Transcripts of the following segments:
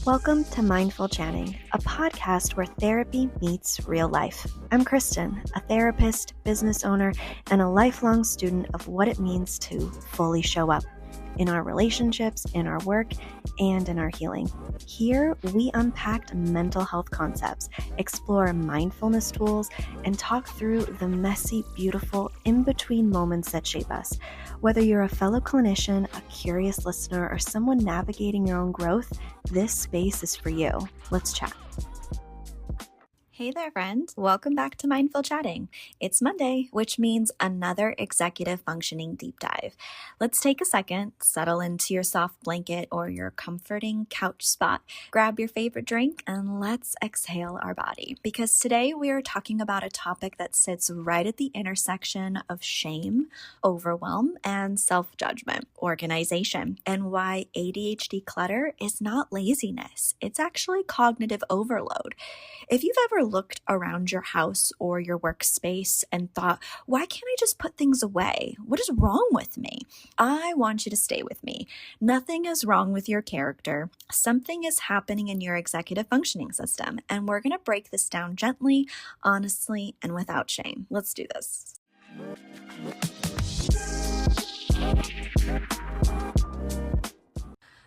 Welcome to Mindful Chatting, a podcast where therapy meets real life. I'm Kristen, a therapist, business owner, and a lifelong student of what it means to fully show up in our relationships, in our work, and in our healing. Here, we unpack mental health concepts, explore mindfulness tools, and talk through the messy, beautiful, in-between moments that shape us. Whether you're a fellow clinician, a curious listener, or someone navigating your own growth, this space is for you. Let's chat. Hey there, friend. Welcome back to Mindful Chatting. It's Monday, which means another executive functioning deep dive. Let's take a second, settle into your soft blanket or your comforting couch spot, grab your favorite drink, and let's exhale our body. Because today we are talking about a topic that sits right at the intersection of shame, overwhelm, and self-judgment, organization, and why ADHD clutter is not laziness. It's actually cognitive overload. If you've ever looked around your house or your workspace and thought, why can't I just put things away? What is wrong with me? I want you to stay with me. Nothing is wrong with your character. Something is happening in your executive functioning system, and we're going to break this down gently, honestly, and without shame. Let's do this.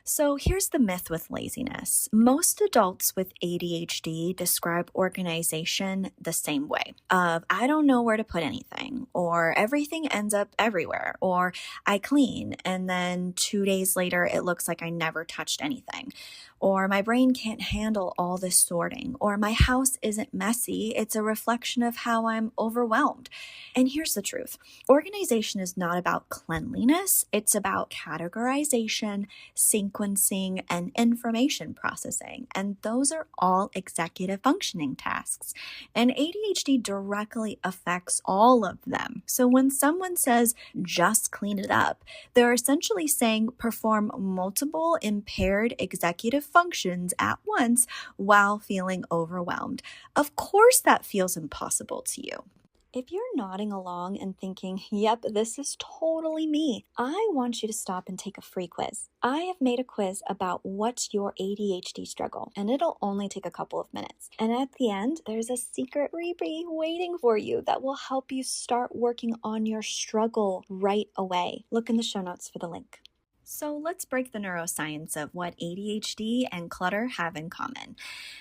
So here's the myth with laziness. Most adults with ADHD describe organization the same way of, I don't know where to put anything, or everything ends up everywhere, or I clean and then 2 days later it looks like I never touched anything, or my brain can't handle all this sorting, or my house isn't messy, it's a reflection of how I'm overwhelmed. And here's the truth. Organization is not about cleanliness, it's about categorization, sequencing, and information processing. And those are all executive functioning tasks. And ADHD directly affects all of them. So when someone says, just clean it up, they're essentially saying perform multiple impaired executive functions at once while feeling overwhelmed. Of course, that feels impossible to you. If you're nodding along and thinking, yep, this is totally me, I want you to stop and take a free quiz. I have made a quiz about what's your ADHD struggle, and it'll only take a couple of minutes. And at the end, there's a secret freebie waiting for you that will help you start working on your struggle right away. Look in the show notes for the link. So let's break the neuroscience of what ADHD and clutter have in common.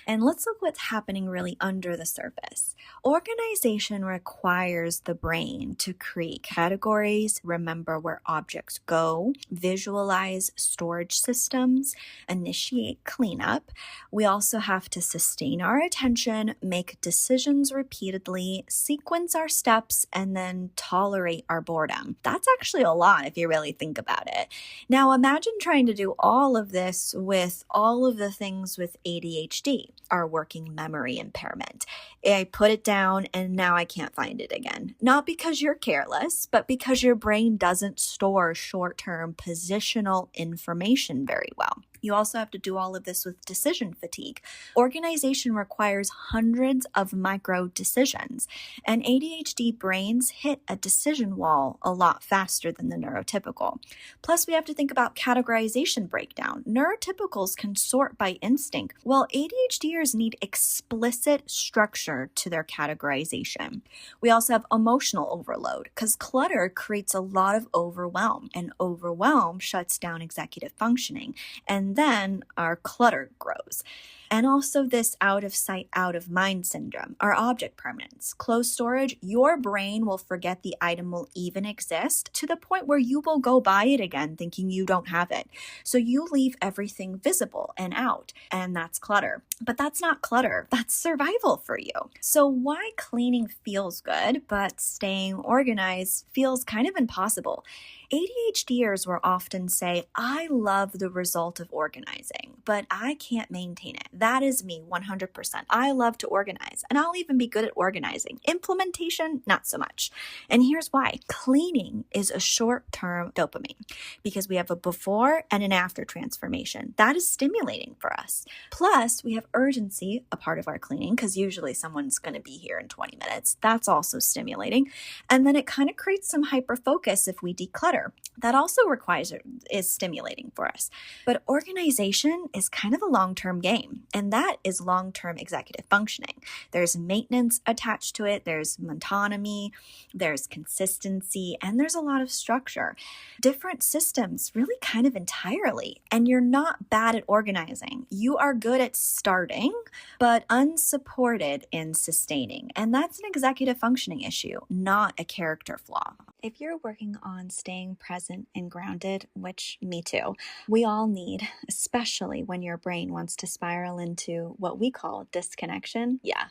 And let's look what's happening really under the surface. Organization requires the brain to create categories, remember where objects go, visualize storage systems, initiate cleanup. We also have to sustain our attention, make decisions repeatedly, sequence our steps, and then tolerate our boredom. That's actually a lot if you really think about it. Now imagine trying to do all of this with all of the things with ADHD, our working memory impairment. I put it down and now I can't find it again. Not because you're careless, but because your brain doesn't store short-term positional information very well. You also have to do all of this with decision fatigue. Organization requires hundreds of micro decisions, and ADHD brains hit a decision wall a lot faster than the neurotypical. Plus, we have to think about categorization breakdown. Neurotypicals can sort by instinct, while ADHDers need explicit structure to their categorization. We also have emotional overload because clutter creates a lot of overwhelm, and overwhelm shuts down executive functioning. And then our clutter grows. And also this out of sight, out of mind syndrome, our object permanence. Closed storage, your brain will forget the item will even exist to the point where you will go buy it again thinking you don't have it. So you leave everything visible and out, and that's clutter. But that's not clutter, that's survival for you. So why cleaning feels good, but staying organized feels kind of impossible? ADHDers will often say, I love the result of organizing, but I can't maintain it. That is me 100%. I love to organize, and I'll even be good at organizing. Implementation, not so much. And here's why. Cleaning is a short-term dopamine because we have a before and an after transformation. That is stimulating for us. Plus, we have urgency, a part of our cleaning, because usually someone's going to be here in 20 minutes. That's also stimulating. And then it kind of creates some hyper focus if we declutter. That also is stimulating for us. But organization is kind of a long-term game, and that is long-term executive functioning. There's maintenance attached to it. There's autonomy, there's consistency, and there's a lot of structure. Different systems really kind of entirely. And you're not bad at organizing. You are good at starting, but unsupported in sustaining. And that's an executive functioning issue, not a character flaw. If you're working on staying present and grounded, which me too, we all need, especially when your brain wants to spiral into what we call disconnection. Yeah,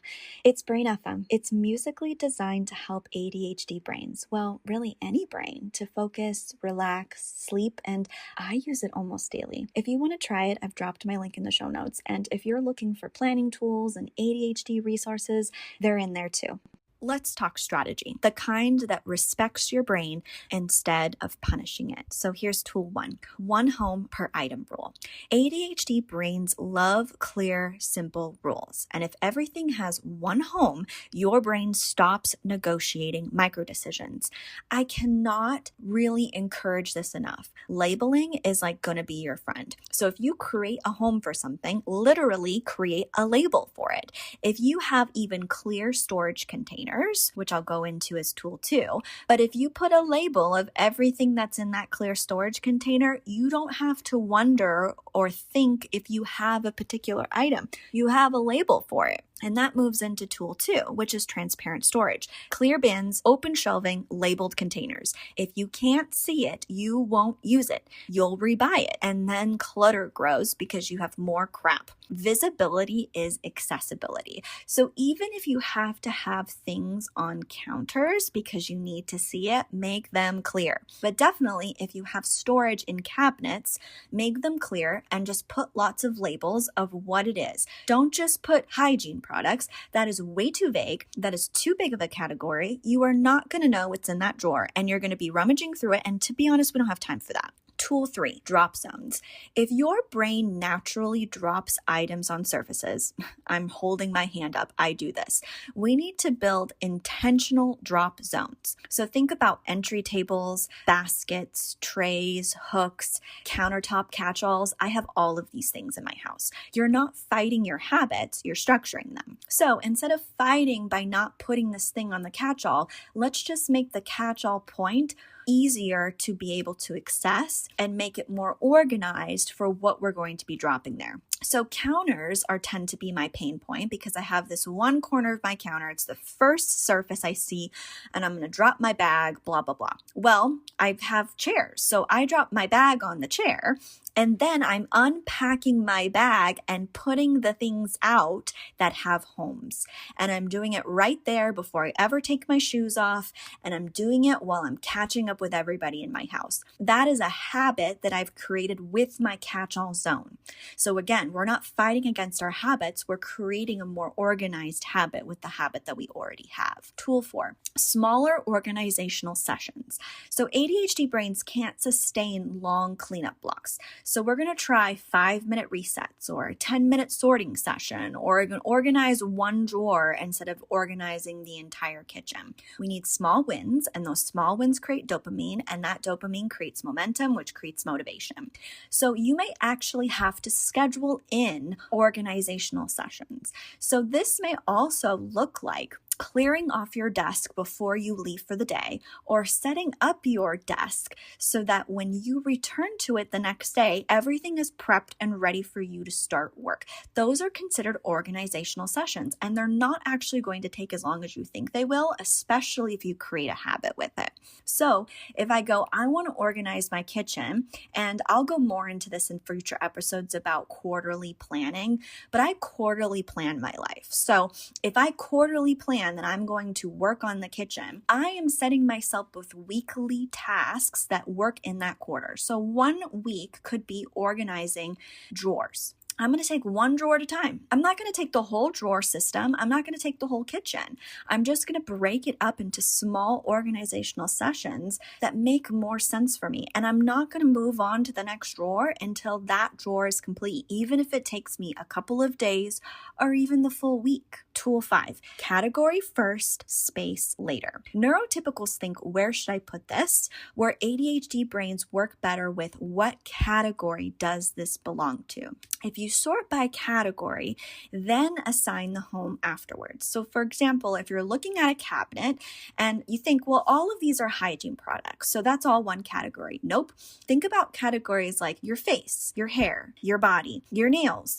it's Brain FM. It's musically designed to help ADHD brains, well, really any brain, to focus, relax, sleep, and I use it almost daily. If you want to try it, I've dropped my link in the show notes. And if you're looking for planning tools and ADHD resources, they're in there too. Let's talk strategy, the kind that respects your brain instead of punishing it. So here's tool one home per item rule. ADHD brains love clear, simple rules. And if everything has one home, your brain stops negotiating micro decisions. I cannot really encourage this enough. Labeling is like going to be your friend. So if you create a home for something, literally create a label for it. If you have even clear storage containers, which I'll go into as tool 2. But if you put a label of everything that's in that clear storage container, you don't have to wonder or think if you have a particular item. You have a label for it. And that moves into tool 2, which is transparent storage. Clear bins, open shelving, labeled containers. If you can't see it, you won't use it. You'll rebuy it. And then clutter grows because you have more crap. Visibility is accessibility. So even if you have to have things on counters because you need to see it, make them clear. But definitely if you have storage in cabinets, make them clear and just put lots of labels of what it is. Don't just put hygiene products. That is way too vague. That is too big of a category. You are not going to know what's in that drawer, and you're going to be rummaging through it. And to be honest, we don't have time for that. Tool 3, drop zones. If your brain naturally drops items on surfaces, I'm holding my hand up, I do this. We need to build intentional drop zones. So think about entry tables, baskets, trays, hooks, countertop catch-alls. I have all of these things in my house. You're not fighting your habits, you're structuring them. So instead of fighting by not putting this thing on the catch-all, let's just make the catch-all point easier to be able to access and make it more organized for what we're going to be dropping there. So counters tend to be my pain point because I have this one corner of my counter. It's the first surface I see and I'm going to drop my bag, blah, blah, blah. Well, I have chairs. So I drop my bag on the chair and then I'm unpacking my bag and putting the things out that have homes. And I'm doing it right there before I ever take my shoes off. And I'm doing it while I'm catching up with everybody in my house. That is a habit that I've created with my catch-all zone. So again, we're not fighting against our habits. We're creating a more organized habit with the habit that we already have. Tool 4, smaller organizational sessions. So ADHD brains can't sustain long cleanup blocks. So we're going to try 5-minute resets or a 10-minute sorting session, or organize one drawer instead of organizing the entire kitchen. We need small wins, and those small wins create dopamine, and that dopamine creates momentum, which creates motivation. So you may actually have to schedule in organizational sessions. So this may also look like clearing off your desk before you leave for the day, or setting up your desk so that when you return to it the next day, everything is prepped and ready for you to start work. Those are considered organizational sessions, and they're not actually going to take as long as you think they will, especially if you create a habit with it. So if I go, I want to organize my kitchen, and I'll go more into this in future episodes about quarterly planning, but I quarterly plan my life. So if I quarterly plan that I'm going to work on the kitchen, I am setting myself with weekly tasks that work in that quarter. So one week could be organizing drawers. I'm going to take one drawer at a time. I'm not going to take the whole drawer system. I'm not going to take the whole kitchen. I'm just going to break it up into small organizational sessions that make more sense for me. And I'm not going to move on to the next drawer until that drawer is complete, even if it takes me a couple of days or even the full week. Tool 5, category first, space later. Neurotypicals think, where should I put this? Where ADHD brains work better with, what category does this belong to? If you sort by category, then assign the home afterwards. So for example, if you're looking at a cabinet and you think, well, all of these are hygiene products, so that's all one category. Nope. Think about categories like your face, your hair, your body, your nails,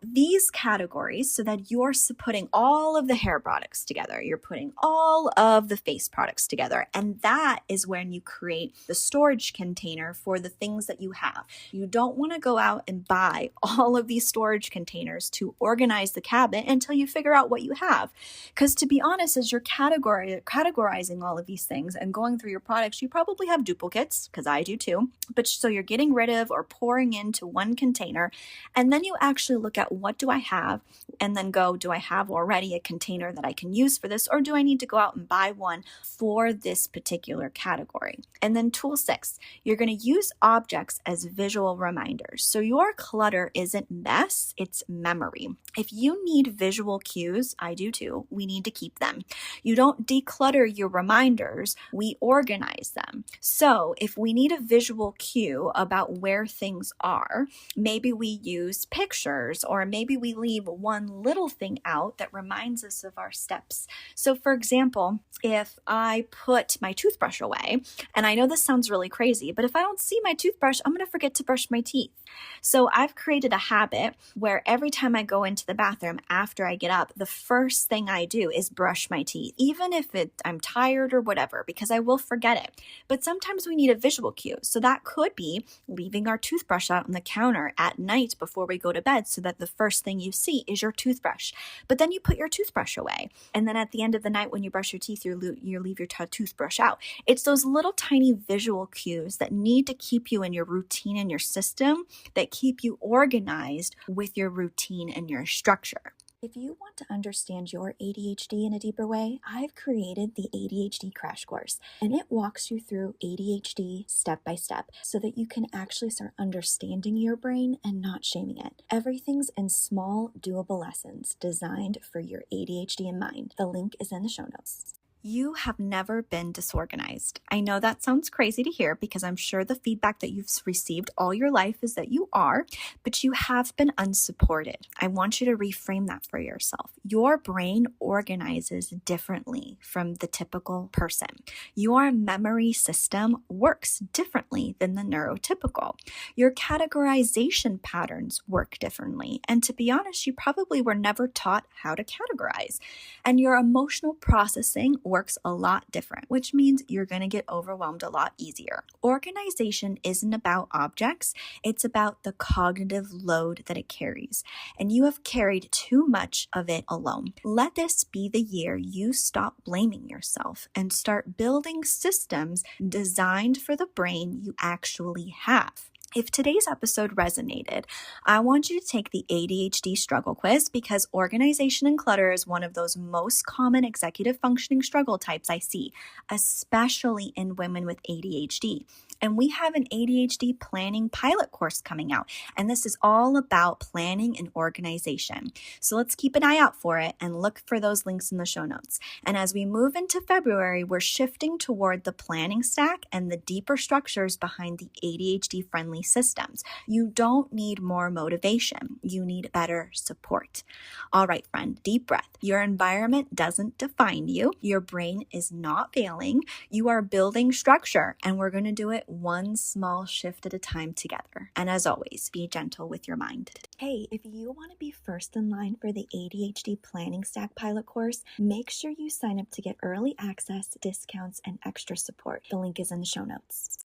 these categories, so that you're putting all of the hair products together. You're putting all of the face products together. And that is when you create the storage container for the things that you have. You don't want to go out and buy all of these storage containers to organize the cabinet until you figure out what you have. Because to be honest, as you're categorizing all of these things and going through your products, you probably have duplicates, because I do too. But so you're getting rid of or pouring into one container, and then you actually look at, what do I have? And then go, do I have already a container that I can use for this, or do I need to go out and buy one for this particular category? And then tool 6, you're going to use objects as visual reminders. So your clutter isn't mess, it's memory. If you need visual cues, I do too, we need to keep them. You don't declutter your reminders, we organize them. So if we need a visual cue about where things are, maybe we use pictures, or maybe we leave one little thing out that reminds us of our steps. So for example, if I put my toothbrush away, and I know this sounds really crazy, but if I don't see my toothbrush, I'm going to forget to brush my teeth. So I've created a habit where every time I go into the bathroom after I get up, the first thing I do is brush my teeth, even if I'm tired or whatever, because I will forget it. But sometimes we need a visual cue. So that could be leaving our toothbrush out on the counter at night before we go to bed, so that the first thing you see is your toothbrush. But then you put your toothbrush away. And then at the end of the night when you brush your teeth, you leave your toothbrush out. It's those little tiny visual cues that need to keep you in your routine and your system, that keep you organized with your routine and your structure. If you want to understand your ADHD in a deeper way, I've created the ADHD Crash Course, and it walks you through ADHD step by step so that you can actually start understanding your brain and not shaming it. Everything's in small, doable lessons designed for your ADHD in mind. The link is in the show notes. You have never been disorganized. I know that sounds crazy to hear, because I'm sure the feedback that you've received all your life is that you are, but you have been unsupported. I want you to reframe that for yourself. Your brain organizes differently from the typical person. Your memory system works differently than the neurotypical. Your categorization patterns work differently. And to be honest, you probably were never taught how to categorize. And your emotional processing works a lot different, which means you're going to get overwhelmed a lot easier. Organization isn't about objects, it's about the cognitive load that it carries. And you have carried too much of it alone. Let this be the year you stop blaming yourself and start building systems designed for the brain you actually have. If today's episode resonated, I want you to take the ADHD struggle quiz, because organization and clutter is one of those most common executive functioning struggle types I see, especially in women with ADHD. And we have an ADHD planning pilot course coming out, and this is all about planning and organization. So let's keep an eye out for it and look for those links in the show notes. And as we move into February, we're shifting toward the planning stack and the deeper structures behind the ADHD-friendly systems. You don't need more motivation. You need better support. All right, friend, deep breath. Your environment doesn't define you. Your brain is not failing. You are building structure, and we're going to do it one small shift at a time together. And as always, be gentle with your mind. Hey, if you want to be first in line for the ADHD Planning Stack pilot course, make sure you sign up to get early access, discounts, and extra support. The link is in the show notes.